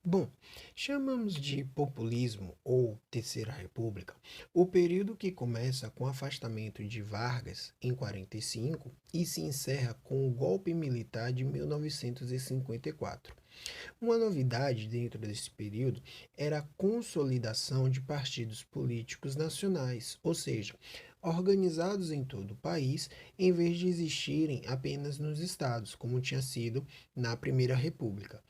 Bom, chamamos de populismo ou Terceira República o período que começa com o afastamento de Vargas em 45 e se encerra com o golpe militar de 1954. Uma novidade dentro desse período era a consolidação de partidos políticos nacionais, ou seja, organizados em todo o país, em vez de existirem apenas nos estados, como tinha sido na Primeira República.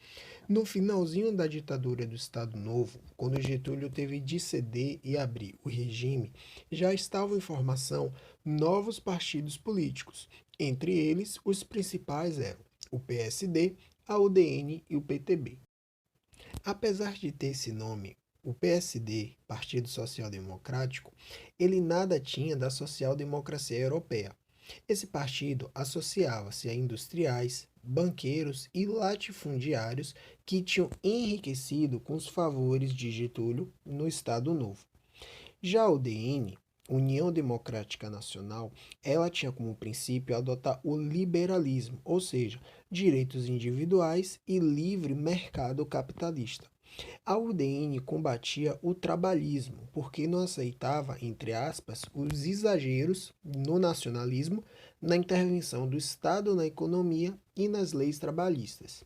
No finalzinho da ditadura do Estado Novo, quando Getúlio teve de ceder e abrir o regime, já estavam em formação novos partidos políticos. Entre eles, os principais eram o PSD, a UDN e o PTB. Apesar de ter esse nome, o PSD, Partido Social Democrático, ele nada tinha da social-democracia europeia. Esse partido associava-se a industriais, banqueiros e latifundiários que tinham enriquecido com os favores de Getúlio no Estado Novo. Já a UDN, União Democrática Nacional, ela tinha como princípio adotar o liberalismo, ou seja, direitos individuais e livre mercado capitalista. A UDN combatia o trabalhismo, porque não aceitava, entre aspas, os exageros no nacionalismo, na intervenção do Estado na economia e nas leis trabalhistas.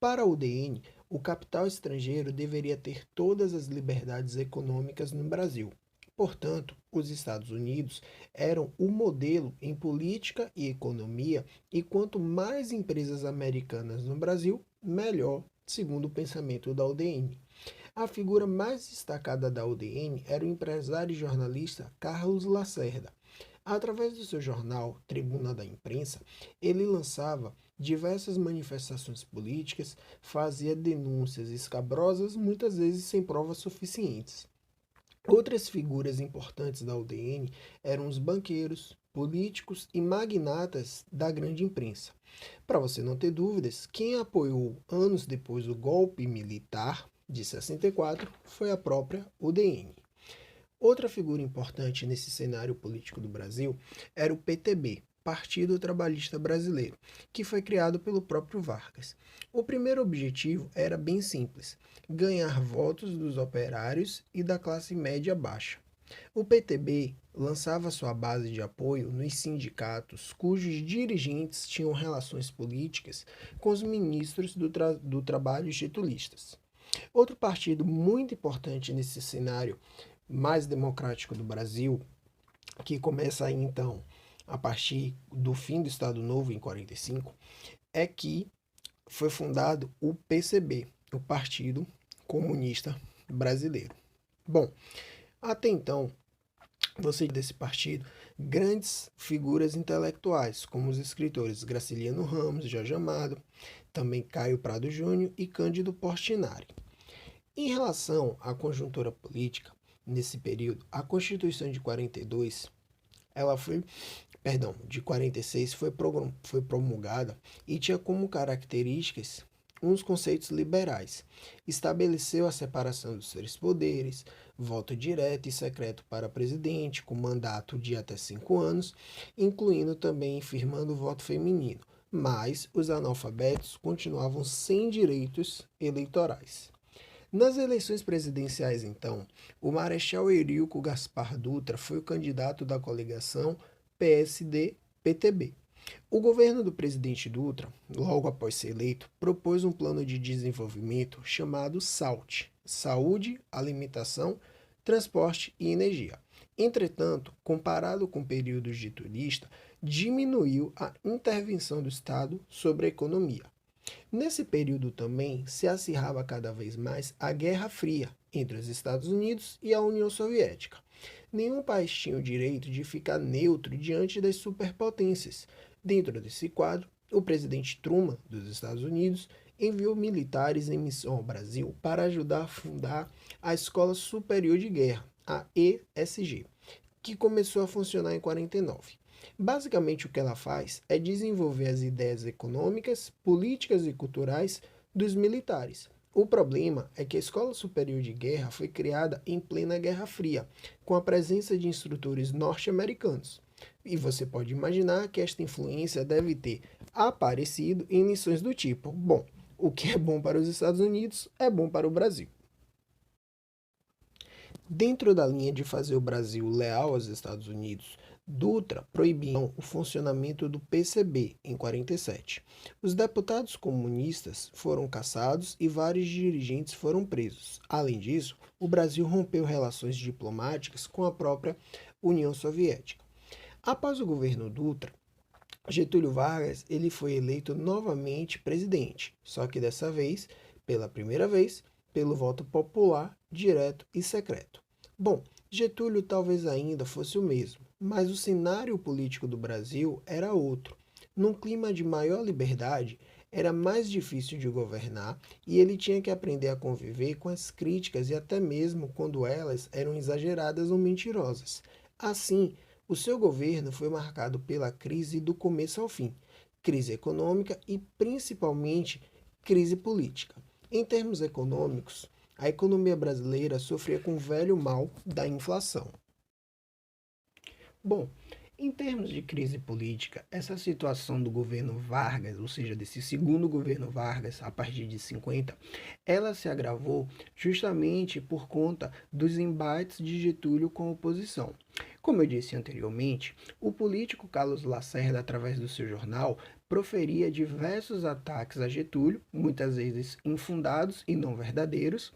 Para a UDN, o capital estrangeiro deveria ter todas as liberdades econômicas no Brasil. Portanto, os Estados Unidos eram o modelo em política e economia, e quanto mais empresas americanas no Brasil, melhor, segundo o pensamento da UDN. A figura mais destacada da UDN era o empresário e jornalista Carlos Lacerda. Através do seu jornal Tribuna da Imprensa, ele lançava diversas manifestações políticas, fazia denúncias escabrosas, muitas vezes sem provas suficientes. Outras figuras importantes da UDN eram os banqueiros, políticos e magnatas da grande imprensa. Para você não ter dúvidas, quem apoiou anos depois o golpe militar de 64 foi a própria UDN. Outra figura importante nesse cenário político do Brasil era o PTB, Partido Trabalhista Brasileiro, que foi criado pelo próprio Vargas. O primeiro objetivo era bem simples: ganhar votos dos operários e da classe média baixa. O PTB lançava sua base de apoio nos sindicatos cujos dirigentes tinham relações políticas com os ministros do trabalho getulistas. Outro partido muito importante nesse cenário mais democrático do Brasil, que começa aí então a partir do fim do Estado Novo em 45, é que foi fundado o PCB, o Partido Comunista Brasileiro. Bom, até então, você desse partido grandes figuras intelectuais, como os escritores Graciliano Ramos, Jorge Amado, também Caio Prado Júnior e Cândido Portinari. Em relação à conjuntura política, nesse período, a Constituição de 42, ela foi, perdão, de 46 foi promulgada e tinha como características uns conceitos liberais. Estabeleceu a separação dos três poderes, voto direto e secreto para presidente, com mandato de até 5 anos, incluindo também firmando o voto feminino. Mas os analfabetos continuavam sem direitos eleitorais. Nas eleições presidenciais, então, o Marechal Eurico Gaspar Dutra foi o candidato da coligação PSD-PTB. O governo do presidente Dutra, logo após ser eleito, propôs um plano de desenvolvimento chamado SALT: Saúde, Alimentação, Transporte e Energia. Entretanto, comparado com períodos de turista, diminuiu a intervenção do Estado sobre a economia. Nesse período também se acirrava cada vez mais a Guerra Fria entre os Estados Unidos e a União Soviética. Nenhum país tinha o direito de ficar neutro diante das superpotências. Dentro desse quadro, o presidente Truman, dos Estados Unidos, enviou militares em missão ao Brasil para ajudar a fundar a Escola Superior de Guerra, a ESG, que começou a funcionar em 49. Basicamente, o que ela faz é desenvolver as ideias econômicas, políticas e culturais dos militares. O problema é que a Escola Superior de Guerra foi criada em plena Guerra Fria, com a presença de instrutores norte-americanos. E você pode imaginar que esta influência deve ter aparecido em lições do tipo: bom, o que é bom para os Estados Unidos é bom para o Brasil. Dentro da linha de fazer o Brasil leal aos Estados Unidos, Dutra proibiu o funcionamento do PCB em 47. Os deputados comunistas foram caçados e vários dirigentes foram presos. Além disso, o Brasil rompeu relações diplomáticas com a própria União Soviética. Após o governo Dutra, Getúlio Vargas ele foi eleito novamente presidente, só que dessa vez, pela primeira vez, pelo voto popular, direto e secreto. Bom, Getúlio talvez ainda fosse o mesmo, mas o cenário político do Brasil era outro. Num clima de maior liberdade, era mais difícil de governar e ele tinha que aprender a conviver com as críticas e até mesmo quando elas eram exageradas ou mentirosas. Assim, o seu governo foi marcado pela crise do começo ao fim, crise econômica e principalmente crise política. Em termos econômicos, a economia brasileira sofria com o velho mal da inflação. Bom, em termos de crise política, essa situação do governo Vargas, ou seja, desse segundo governo Vargas, a partir de 50, ela se agravou justamente por conta dos embates de Getúlio com a oposição. Como eu disse anteriormente, o político Carlos Lacerda, através do seu jornal, proferia diversos ataques a Getúlio, muitas vezes infundados e não verdadeiros,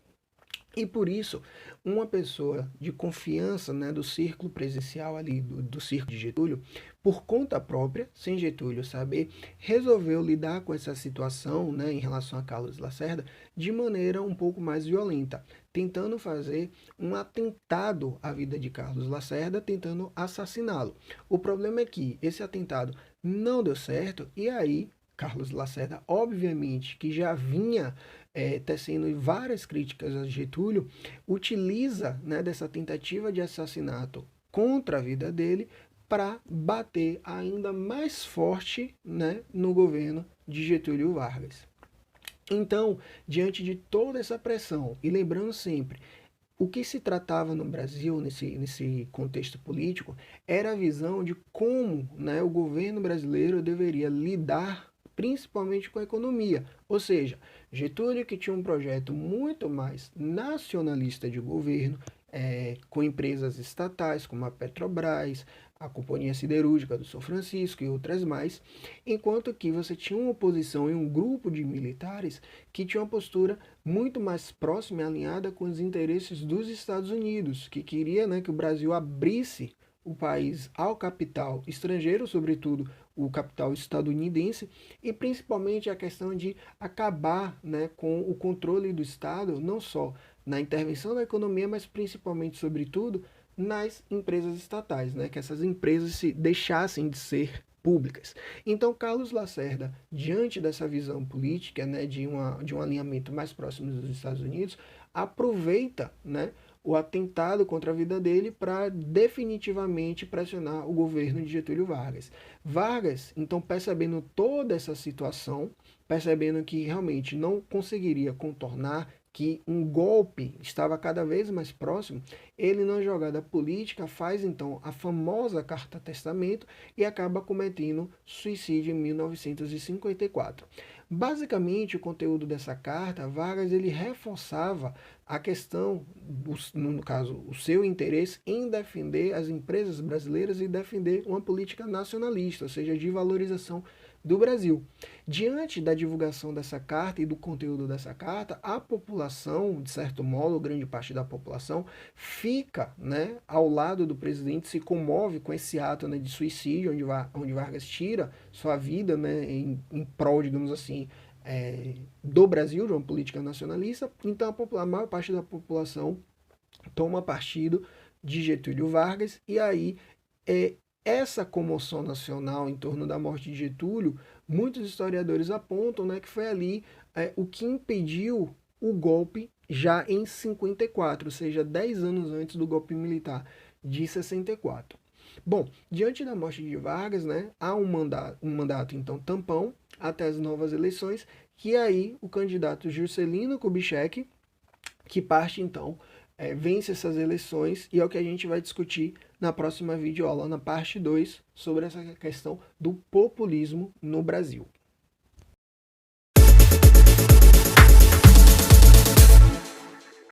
e por isso, uma pessoa de confiança, né, do círculo presencial ali, do círculo de Getúlio, por conta própria, sem Getúlio saber, resolveu lidar com essa situação, né, em relação a Carlos Lacerda de maneira um pouco mais violenta, tentando fazer um atentado à vida de Carlos Lacerda, tentando assassiná-lo. O problema é que esse atentado não deu certo e aí Carlos Lacerda, obviamente, que já vinha tecendo várias críticas a Getúlio, utiliza, né, dessa tentativa de assassinato contra a vida dele para bater ainda mais forte, né, no governo de Getúlio Vargas. Então, diante de toda essa pressão, e lembrando sempre, o que se tratava no Brasil, nesse contexto político, era a visão de como, né, o governo brasileiro deveria lidar principalmente com a economia. Ou seja, Getúlio, que tinha um projeto muito mais nacionalista de governo, com empresas estatais como a Petrobras, a Companhia Siderúrgica do São Francisco e outras mais, enquanto que você tinha uma oposição e um grupo de militares que tinha uma postura muito mais próxima e alinhada com os interesses dos Estados Unidos, que queria, né, que o Brasil abrisse o país ao capital estrangeiro, sobretudo o capital estadunidense, e principalmente a questão de acabar, né, com o controle do Estado, não só na intervenção da economia, mas principalmente, sobretudo, nas empresas estatais, né, que essas empresas se deixassem de ser públicas. Então, Carlos Lacerda, diante dessa visão política, né, de um alinhamento mais próximo dos Estados Unidos, aproveita, né, o atentado contra a vida dele para definitivamente pressionar o governo de Getúlio Vargas. Vargas, então, percebendo toda essa situação, percebendo que realmente não conseguiria contornar, que um golpe estava cada vez mais próximo, ele, na jogada política, faz então a famosa Carta Testamento e acaba cometendo suicídio em 1954. Basicamente, o conteúdo dessa carta, Vargas ele reforçava a questão, no caso, o seu interesse em defender as empresas brasileiras e defender uma política nacionalista, ou seja, de valorização do Brasil. Diante da divulgação dessa carta e do conteúdo dessa carta, a população, de certo modo, grande parte da população, fica, né, ao lado do presidente, se comove com esse ato, né, de suicídio, onde Vargas tira sua vida, né, em prol, digamos assim, do Brasil, de uma política nacionalista. Então a maior parte da população toma partido de Getúlio Vargas e aí essa comoção nacional em torno da morte de Getúlio, muitos historiadores apontam, né, que foi ali o que impediu o golpe já em 54, ou seja, 10 anos antes do golpe militar de 64. Bom, diante da morte de Vargas, né, há um mandato então tampão até as novas eleições, que aí o candidato Juscelino Kubitschek, que parte então, vence essas eleições, e é o que a gente vai discutir na próxima videoaula, na parte 2, sobre essa questão do populismo no Brasil.